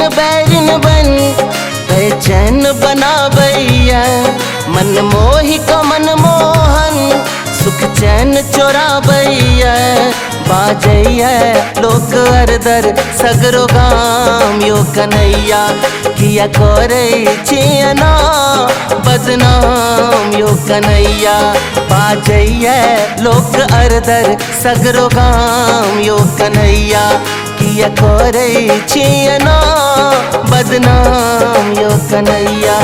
Bahrain बन बेचैन बनाबैया। मन मोहि का मन मोहन सुख चैन चोराबैया। बाजैया लोक अरदर सगरो गाम यो कन्हैया। किया करे छियना बदनाम यो कन्हैया। बाजैया लोक अरदर सगरो गाम यो कन्हैया। किया करे छियना बदनाम यो कन्हैया।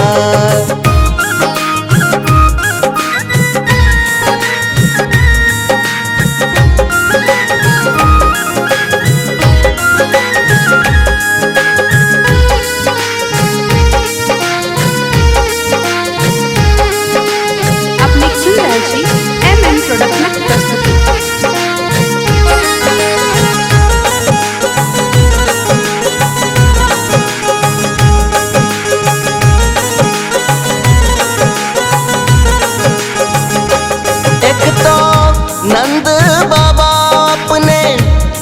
नंद बाबा अपने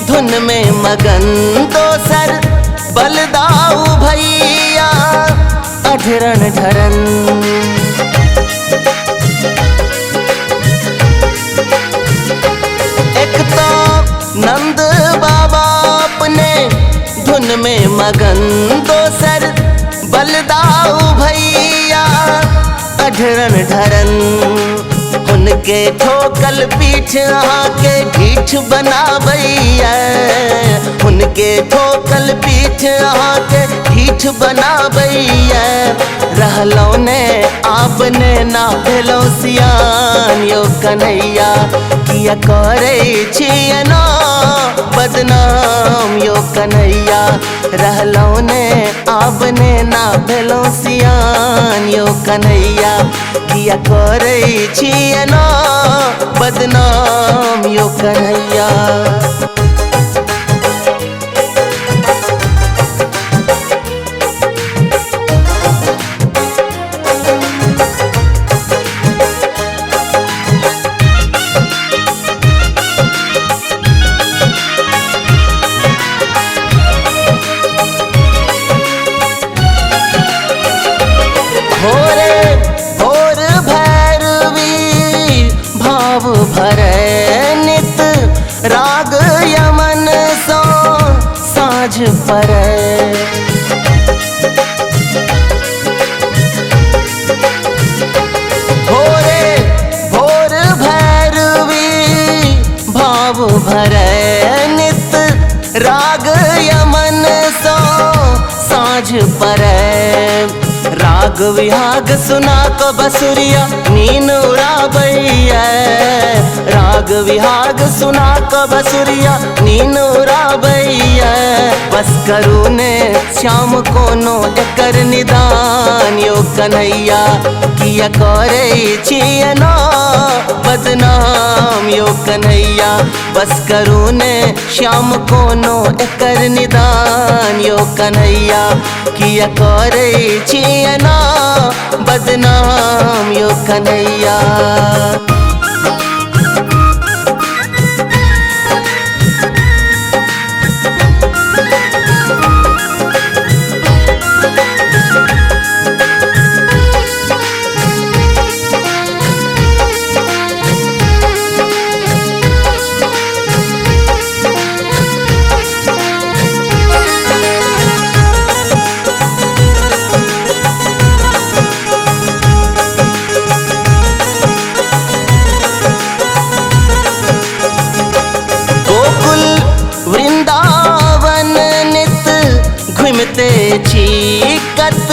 धुन में मगन, दोसर बलदाऊ भैया अधरन ढरन। एक तो नंद बाबा अपने धुन में मगन, दोसर बलदाऊ भैया अधरन ढरन। उनके ठोकल पीठ आके ढीठ बनाबैया। उनके ठोकल पीठ आके ढीठ बनाबैया। रहलो ने आपने ना भेलो सियान यो कन्हैया। किया करे छियना बदनाम यो कन्हैया। रहलो ने आपने ना भेलो सियान यो कन्हैया। किया करे छियना बदनाम यो कन्हैया। भरे नित राग यमन सो साँझ परे। भोरे भोर भैरवी भाव भरे नित राग यमन सो साँझ परे। राग विहाग सुना को बसुरिया नीन उड़ाबैया। राग विहाग सुना को बसुरिया नीन उड़ाबैया। बस करू ने श्याम कोनो एकर निदान यो कन्हैया। किया करे छियना बदनाम यो कन्हैया। बस करू ने श्याम कोनो एकर निदान यो कन्हैया। किया करे छियना बदनाम यो कन्हैया। घूमते चीकत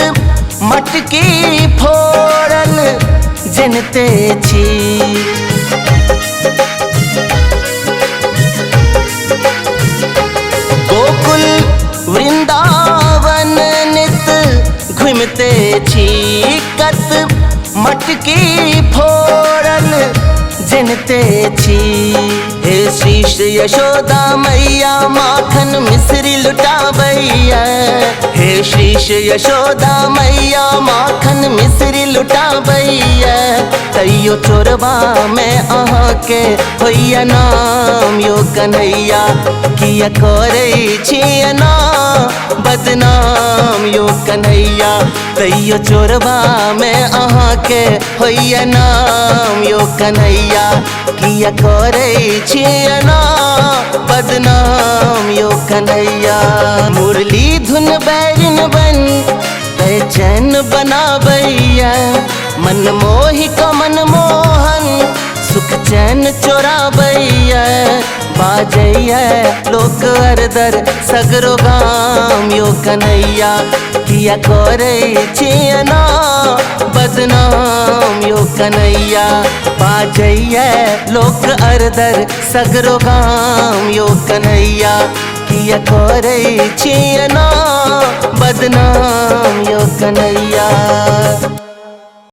मटकी फोड़ल जनते छी। गोकुल वृंदावन नित घूमते चीकत मटकी फोड़ल जनते छी। हे शीश यशोदा मैया माखन मिश्री लुटाबैया। हे शीश यशोदा मैया माखन मिश्री लुटाबैया। तैयो चोरबा में अहाँ के होइया नाम यो कन्हैया किया करे छिया ना बदनाम यो कन्हैया तैयो चोरबा में अहाँ के होइया नाम यो कन्हैया किया करे छिया ना बदनाम यो कन्हैया मुरली धुन बैरिन बन चैन बनाबैया मन मोहि को मन मोहन सुख चैन चोराबैया बाजैया लोक अरदर सगरो गाम यो कन्हैया किया करे छिया ना बदनाम यो कन्हैया बाजैया लोक अरदर सगरो गाम यो कन्हैया किया करे छिया ना बदनाम यो कन्हैया।